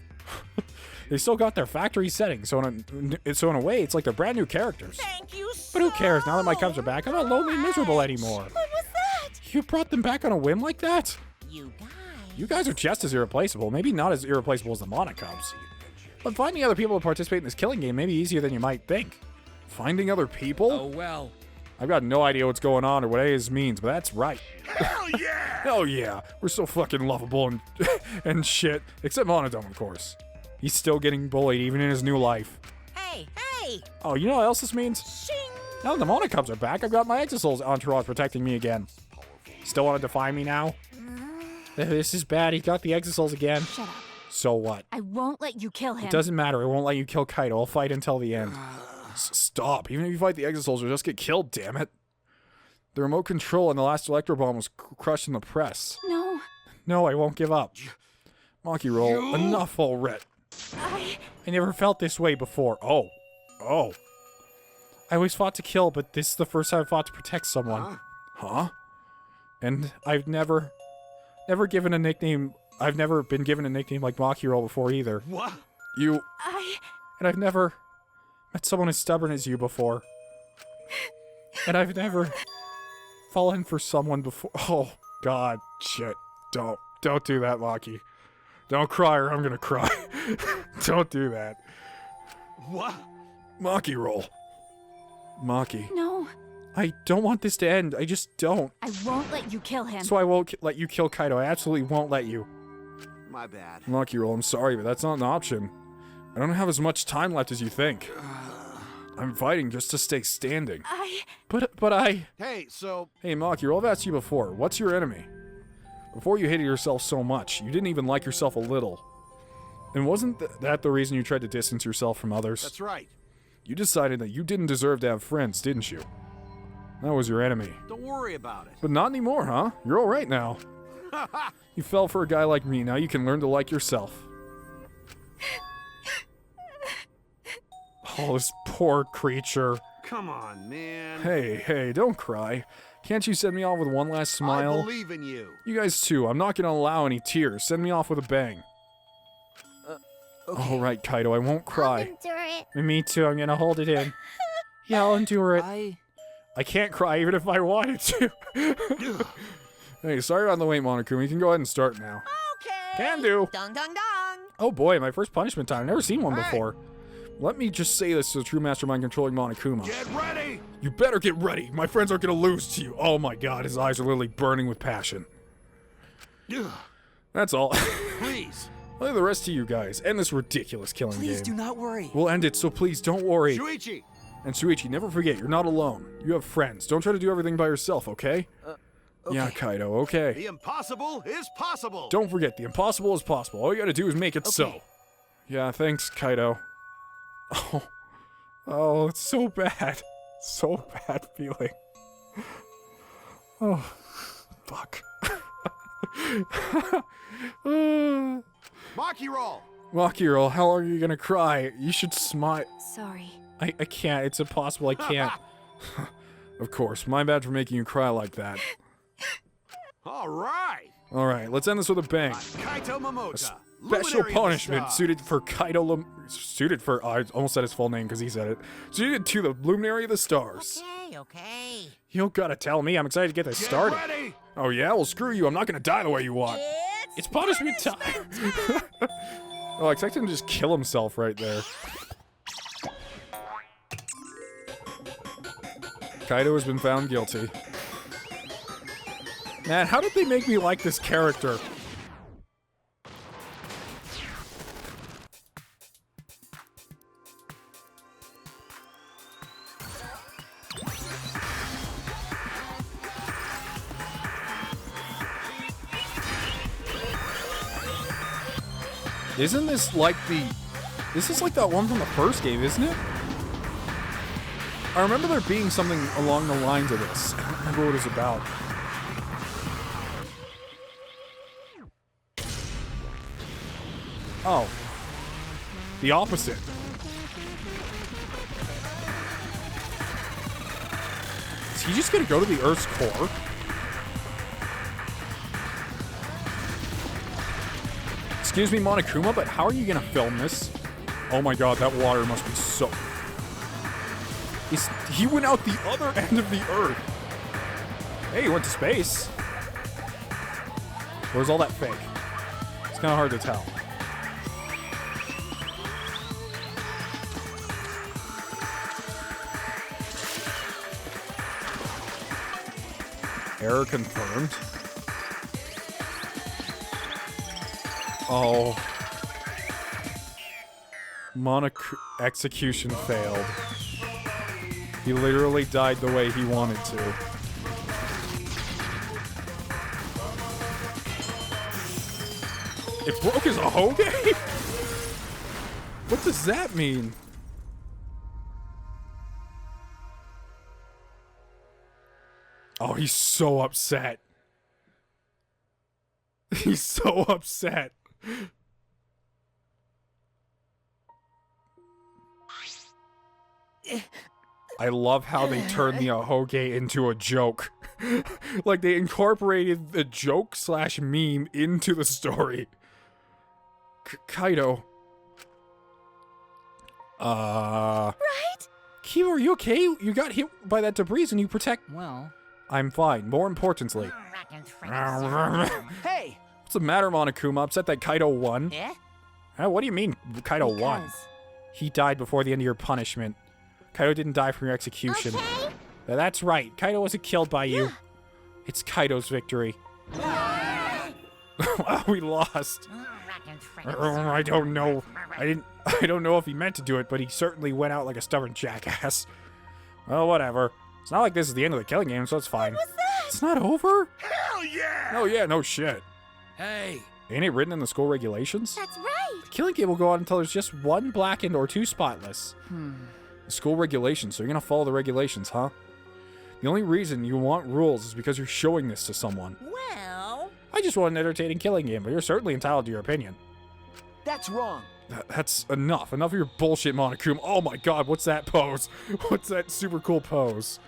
They still got their factory settings, so in a way, it's like they're brand new characters. Thank you so But who cares? Now that my Cubs are back, I'm not lonely and miserable anymore. What was that? You brought them back on a whim like that? You guys. You guys are just as irreplaceable. Maybe not as irreplaceable as the Monocubs. But finding other people to participate in this killing game may be easier than you might think. Finding other people? Oh well. I've got no idea what's going on or what A means, but that's right. Hell yeah! Hell yeah, we're so fucking lovable and and shit. Except Monodome, of course. He's still getting bullied even in his new life. Hey, hey! Oh, you know what else this means? Shing! Now that the Monocubs are back, I've got my Exosoul's entourage protecting me again. Still want to defy me now? This is bad. He got the Exosouls again. Shut up. So what? I won't let you kill him. It doesn't matter. I won't let you kill Kaito. I'll fight until the end. Stop. Even if you fight the Exosouls, you'll just get killed, damn it. The remote control and the last Electro Bomb was crushed in the press. No. No, I won't give up. Maki roll. Enough already. I never felt this way before. Oh. I always fought to kill, but this is the first time I fought to protect someone. Huh? And I've never given a nickname. I've never been given a nickname like Maki roll before either. What? And I've never met someone as stubborn as you before. And I've never fallen for someone before. Oh, God. Shit. Don't do that, Maki. Don't cry or I'm gonna cry. Don't do that. What? Maki roll. Maki. No. I don't want this to end. I just don't. I won't let you kill him. So I won't let you kill Kaito. I absolutely won't let you. My bad. Maki roll, I'm sorry, but that's not an option. I don't have as much time left as you think. I'm fighting just to stay standing. But I... Hey, so... Hey, Maki, I've asked you before. What's your enemy? Before you hated yourself so much, you didn't even like yourself a little. And wasn't that the reason you tried to distance yourself from others? That's right. You decided that you didn't deserve to have friends, didn't you? That was your enemy. Don't worry about it. But not anymore, huh? You're alright now. You fell for a guy like me, now you can learn to like yourself. Oh, this poor creature. Come on, man. Hey, don't cry. Can't you send me off with one last smile? I believe in you. You guys too. I'm not gonna allow any tears. Send me off with a bang. Okay. Alright, Kaito, I won't I'll cry. endure it. Me too, I'm gonna hold it in. Yeah, I'll endure it. I can't cry even if I wanted to. Hey, sorry about the wait, Monokuma. You can go ahead and start now. Okay. Can do. Dong dong dong. Oh boy, my first punishment time. I've never seen one before. Let me just say this to the true mastermind controlling Monokuma. Get ready! You better get ready. My friends aren't gonna lose to you. Oh my god, his eyes are literally burning with passion. That's all. Please. Look at the rest of you guys. End this ridiculous killing game. Please do not worry. We'll end it, so please don't worry. Shuichi! And Shuichi, never forget, you're not alone. You have friends. Don't try to do everything by yourself, okay? Okay. Yeah, Kaito, okay. The impossible is possible! Don't forget, the impossible is possible. All you gotta do is make it so. Yeah, thanks, Kaito. Oh, it's so bad. So bad feeling. Oh, fuck. Maki roll! Maki roll, how long are you gonna cry? You should smile. Sorry. I can't. It's impossible. I can't. Of course. My bad for making you cry like that. Alright! Alright, let's end this with a bang. Kaito Momota. Special Luminary of the punishment stars. suited for Kaito suited for I almost said his full name because he said it. Suited to the Luminary of the Stars. Okay. You don't gotta tell me. I'm excited to get this started. Ready? Oh yeah? Well, screw you. I'm not gonna die the way you want. It's punishment time. Oh, I expect him to just kill himself right there. Kaito has been found guilty. Man, how did they make me like this character? Isn't this like the... This is like that one from the first game, isn't it? I remember there being something along the lines of this. I don't remember what it was about. Oh. The opposite. Is he just gonna go to the Earth's core? Excuse me, Monokuma, but how are you gonna film this? Oh my god, that water must be so... He went out the other end of the Earth. Hey, he went to space. Or is all that fake? It's kind of hard to tell. Error confirmed. Oh. Execution failed. He literally died the way he wanted to. It broke his Ahoge? What does that mean? Oh, he's so upset. He's so upset. I love how they turned the Ahoge into a joke. Like, they incorporated the joke / meme into the story. Kaito. Right? Kyo, are you okay? You got hit by that debris and you protect... Well... I'm fine. More importantly... Hey! What's the matter, Monokuma? Upset that Kaito won? Yeah? What do you mean, Kaito won? Because- He died before the end of your punishment. Kaito didn't die from your execution. Okay. That's right. Kaito wasn't killed by you. It's Kaito's victory. We lost. I don't know. I don't know if he meant to do it, but he certainly went out like a stubborn jackass. Well, whatever. It's not like this is the end of the killing game, so it's fine. What was that? It's not over? Hell yeah! Oh yeah, no shit. Hey, Ain't it written in the school regulations? That's right. The killing game will go on until there's just one blackened or two spotless. The school regulations, so you're gonna follow the regulations, huh? The only reason you want rules is because you're showing this to someone. Well, I just want an entertaining killing game, but you're certainly entitled to your opinion. That's wrong. That's enough. Enough of your bullshit, Monokuma. Oh my god, what's that pose? What's that super cool pose?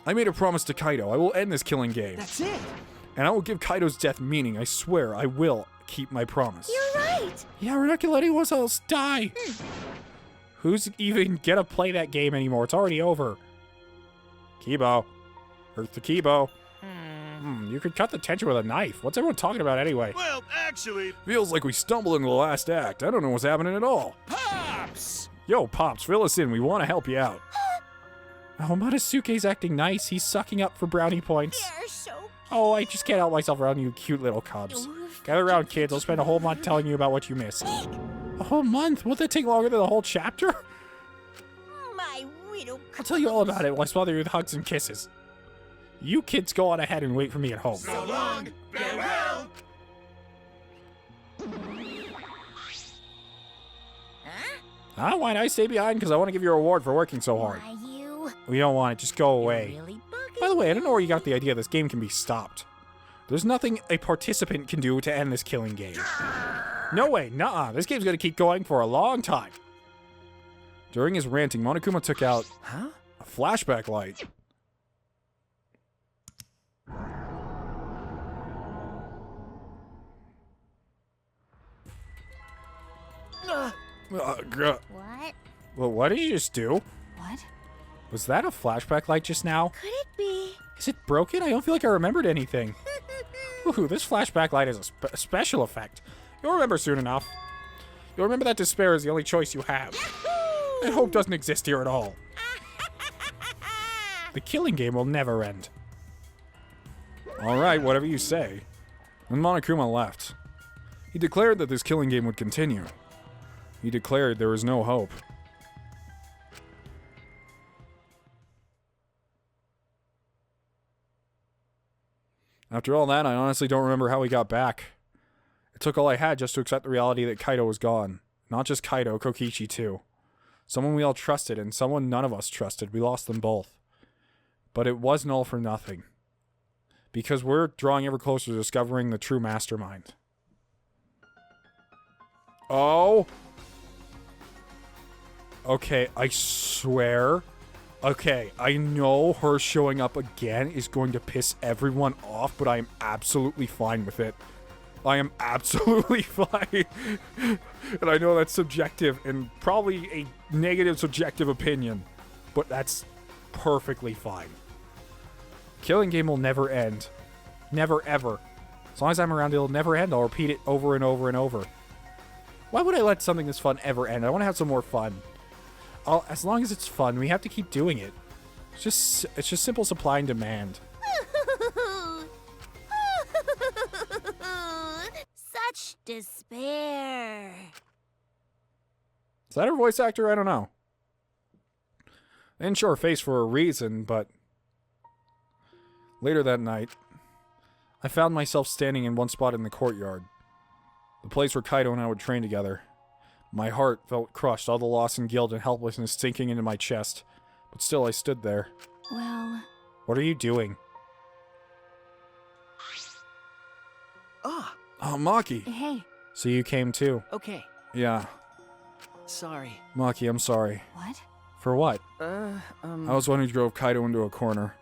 I made a promise to Kaito. I will end this killing game. That's it. And I will give Kaito's death meaning. I swear I will keep my promise. You're right. Yeah, we're not gonna let anyone else die. Who's even gonna play that game anymore? It's already over. Kibo. Earth to Kibo. You could cut the tension with a knife. What's everyone talking about anyway? well, actually, Feels like we stumbled into the last act. I don't know what's happening at all. Pops! Yo, Pops, fill us in. We want to help you out. Oh, Monosuke's acting nice. He's sucking up for brownie points. They're so Oh, I just can't help myself around you cute little cubs. Gather around, kids. I'll spend a whole month telling you about what you missed. A whole month? Won't that take longer than the whole chapter? my little. I'll tell you all about it while I smother you with hugs and kisses. You kids go on ahead and wait for me at home. So long, farewell! Huh? Why not I stay behind? Because I want to give you a reward for working so hard. Why you? We don't want it. Just go away. Really bugging. By the way, I don't know where you got the idea this game can be stopped. There's nothing a participant can do to end this killing game. No way, nuh-uh. This game's gonna keep going for a long time. During his ranting, Monokuma took out a flashback light. What? Well, what did you just do? What? Was that a flashback light just now? Could it be? Is it broken? I don't feel like I remembered anything. Ooh, this flashback light is a special effect. You'll remember soon enough. You'll remember that despair is the only choice you have. And hope doesn't exist here at all. The killing game will never end. Alright, whatever you say. When Monokuma left, he declared that this killing game would continue. He declared there was no hope. After all that, I honestly don't remember how we got back. It took all I had just to accept the reality that Kaito was gone. Not just Kaito, Kokichi too. Someone we all trusted and someone none of us trusted. We lost them both. But it wasn't all for nothing. Because we're drawing ever closer to discovering the true Mastermind. Oh! Okay, I swear. Okay, I know her showing up again is going to piss everyone off, but I am absolutely fine with it. I am absolutely fine. And I know that's subjective and probably a negative subjective opinion, but that's perfectly fine. Killing game will never end. Never ever. As long as I'm around, it'll never end. I'll repeat it over and over and over. Why would I let something this fun ever end? I want to have some more fun. As long as it's fun, we have to keep doing it. It's just simple supply and demand. Such despair. Is that her voice actor? I don't know. They didn't show her face for a reason, but... Later that night, I found myself standing in one spot in the courtyard. The place where Kaito and I would train together. My heart felt crushed, all the loss and guilt and helplessness sinking into my chest. But still, I stood there. Well... What are you doing? Ah, Oh, Maki! Hey. So you came too? okay. Yeah. Sorry. Maki, I'm sorry. What? For what? I was one who drove Kaito into a corner.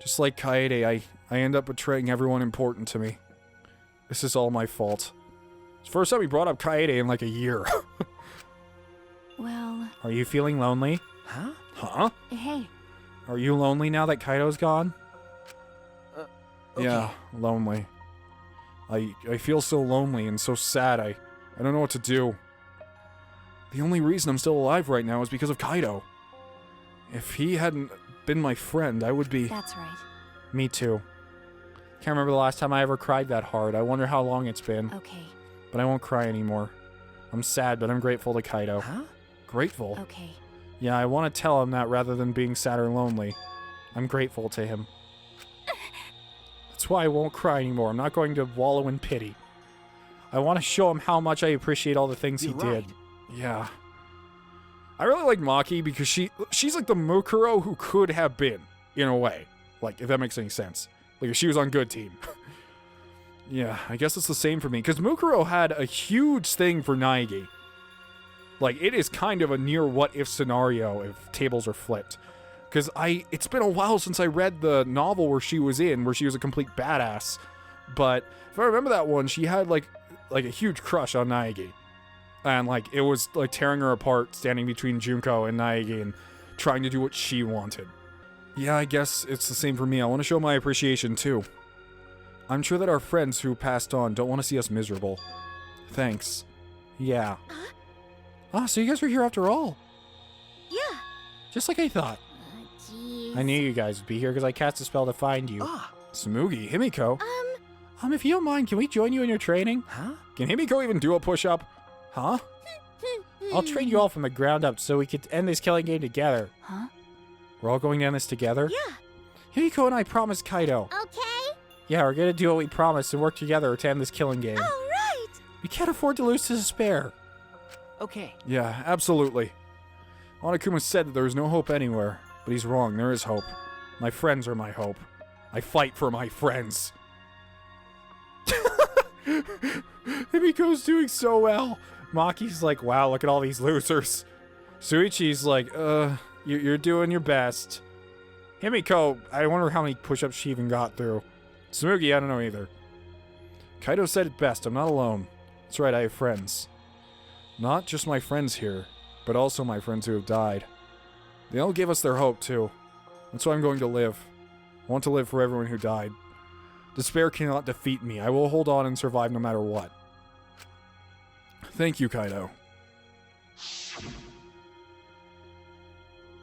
Just like Kaede, I end up betraying everyone important to me. This is all my fault. It's the first time we brought up Kaede in like a year. Well... Are you feeling lonely? Huh? Huh? Hey. Are you lonely now that Kaito's gone? Okay. Yeah, lonely. I feel so lonely and so sad, I don't know what to do. The only reason I'm still alive right now is because of Kaito. If he hadn't been my friend, I would be... That's right. Me too. Can't remember the last time I ever cried that hard. I wonder how long it's been. Okay. But I won't cry anymore. I'm sad, but I'm grateful to Kaito. Huh? Grateful? Okay. Yeah, I want to tell him that rather than being sad or lonely. I'm grateful to him. That's why I won't cry anymore. I'm not going to wallow in pity. I want to show him how much I appreciate all the things he did. Yeah. I really like Maki because she's like the Mukuro who could have been, in a way. Like, if that makes any sense. Like, if she was on good team. Yeah, I guess it's the same for me. Because Mukuro had a huge thing for Naegi. Like, it is kind of a near what-if scenario if tables are flipped. Because it's been a while since I read the novel where she was a complete badass. But if I remember that one, she had, like a huge crush on Naegi. And, like, it was, like, tearing her apart, standing between Junko and Naegi and trying to do what she wanted. Yeah, I guess it's the same for me. I want to show my appreciation, too. I'm sure that our friends who passed on don't want to see us miserable. Thanks. Yeah. Ah, so you guys were here after all. Yeah. Just like I thought. Jeez. I knew you guys would be here because I cast a spell to find you. Ah. Smugi, Himiko. If you don't mind, can we join you in your training? Huh? Can Himiko even do a push-up? Huh? I'll train you all from the ground up so we could end this killing game together. Huh? We're all going down this together? Yeah. Himiko and I promised Kaito. Okay. Yeah, we're gonna do what we promised and work together to end this killing game. All right. We can't afford to lose to despair. Okay. Yeah, absolutely. Onokuma said that there was no hope anywhere, but he's wrong. There is hope. My friends are my hope. I fight for my friends. Himiko's doing so well. Maki's like, wow, look at all these losers. Shuichi's like, you're doing your best. Himiko, I wonder how many push-ups she even got through. Smugi, I don't know either. Kaito said it best, I'm not alone. That's right, I have friends. Not just my friends here, but also my friends who have died. They all gave us their hope, too. That's why I'm going to live. I want to live for everyone who died. Despair cannot defeat me. I will hold on and survive no matter what. Thank you, Kaito.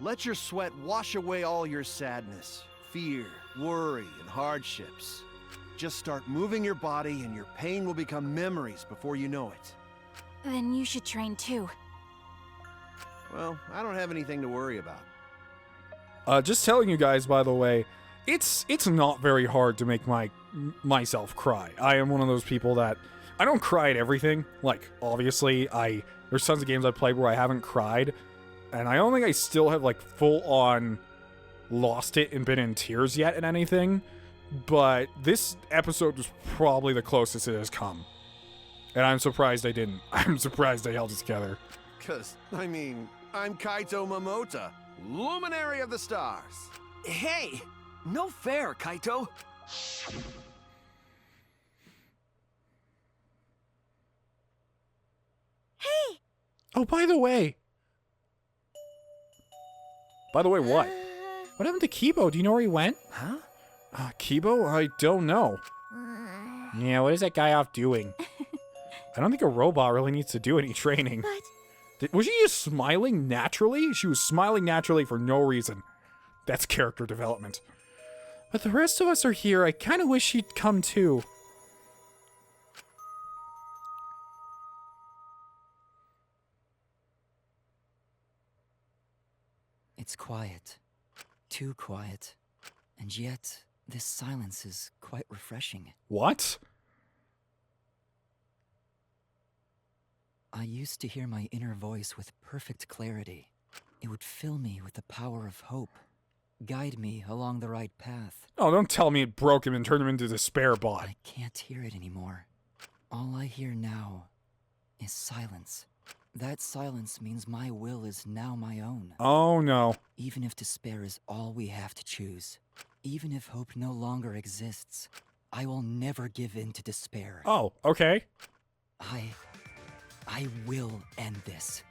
Let your sweat wash away all your sadness, fear, worry, and hardships. Just start moving your body and your pain will become memories before you know it. Then you should train too. Well, I don't have anything to worry about. Just telling you guys, by the way, it's not very hard to make myself cry. I am one of those people that I don't cry at everything. Like, obviously, there's tons of games I've played where I haven't cried, and I don't think I still have like full on lost it and been in tears yet in anything. But this episode was probably the closest it has come, and I'm surprised I didn't. I'm surprised I held it together. 'Cause, I mean, I'm Kaito Momota, luminary of the stars. Hey! No fair, Kaito! Hey! Oh, by the way, what? What happened to Kibo? Do you know where he went? Huh? Kibo? I don't know. Yeah, what is that guy off doing? I don't think a robot really needs to do any training. But Was she just smiling naturally? She was smiling naturally for no reason. That's character development. But the rest of us are here. I kind of wish she'd come too. It's quiet. Too quiet. And yet, this silence is quite refreshing. What? I used to hear my inner voice with perfect clarity. It would fill me with the power of hope, guide me along the right path. Oh, don't tell me it broke him and turned him into a despair bot. I can't hear it anymore. All I hear now is silence. That silence means my will is now my own. Oh, no. Even if despair is all we have to choose, even if hope no longer exists, I will never give in to despair. Oh, okay. I will end this.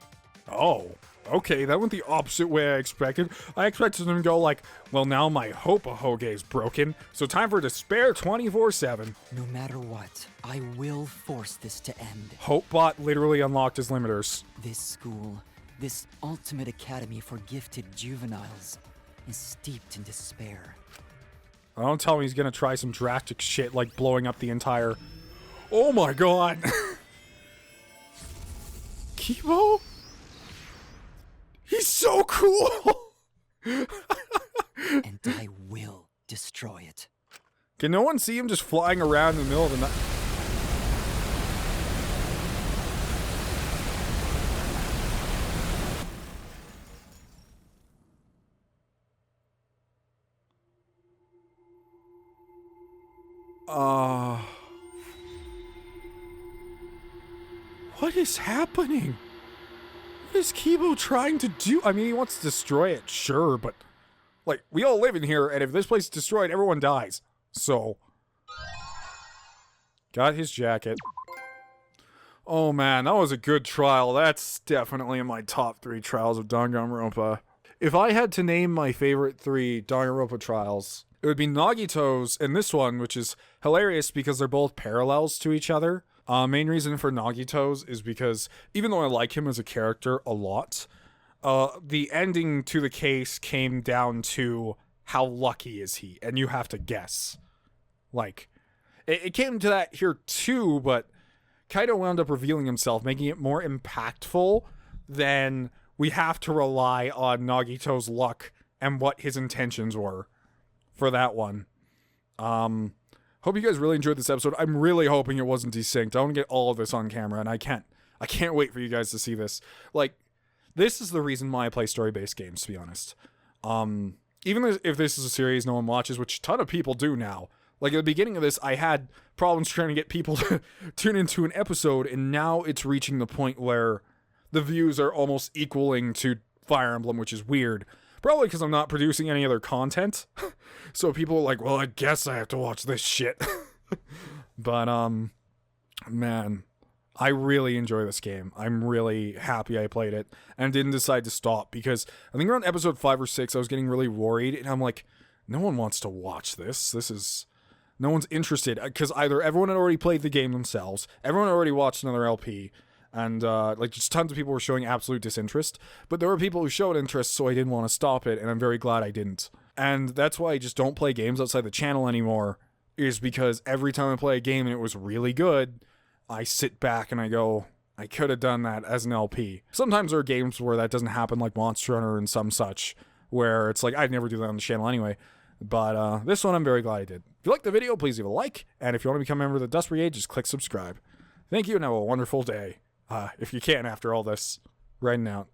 Oh, okay, that went the opposite way I expected. I expected them to go like, well, now my hope-a-hoge is broken, so time for despair 24/7. No matter what, I will force this to end. Hopebot literally unlocked his limiters. This school, this ultimate academy for gifted juveniles, is steeped in despair. Don't tell me he's gonna try some drastic shit like blowing up the entire... Oh my god! Kibo? He's so cool! And I will destroy it. Can no one see him just flying around in the middle of the night? What is happening? What is Kibo trying to do? I mean, he wants to destroy it, sure, but... Like, we all live in here, and if this place is destroyed, everyone dies. So... Got his jacket. Oh man, that was a good trial. That's definitely in my top 3 trials of Danganronpa. If I had to name my favorite 3 Danganronpa trials, it would be Nagito's and this one, which is hilarious because they're both parallels to each other. Main reason for Nagito's is because, even though I like him as a character a lot, the ending to the case came down to how lucky is he, and you have to guess. Like, it came to that here too, but Kaito wound up revealing himself, making it more impactful than we have to rely on Nagito's luck and what his intentions were for that one. Hope you guys really enjoyed this episode. I'm really hoping it wasn't desynced. I want to get all of this on camera, and I can't wait for you guys to see this. Like, this is the reason why I play story-based games, to be honest. Even if this is a series no one watches, which a ton of people do now. Like, at the beginning of this, I had problems trying to get people to tune into an episode, and now it's reaching the point where the views are almost equaling to Fire Emblem, which is weird. Probably because I'm not producing any other content. So people are like, well, I guess I have to watch this shit. But, man, I really enjoy this game. I'm really happy I played it and didn't decide to stop because I think around episode 5 or 6, I was getting really worried, and I'm like, no one wants to watch this. No one's interested, because either everyone had already played the game themselves, everyone had already watched another LP, and, like, just tons of people were showing absolute disinterest, but there were people who showed interest, so I didn't want to stop it, and I'm very glad I didn't. And that's why I just don't play games outside the channel anymore, is because every time I play a game and it was really good, I sit back and I go, I could have done that as an LP. Sometimes there are games where that doesn't happen, like Monster Hunter and some such, where it's like, I'd never do that on the channel anyway. But this one I'm very glad I did. If you liked the video, please leave a like, and if you want to become a member of the Dust Brigade, just click subscribe. Thank you, and have a wonderful day. If you can after all this. Writing out.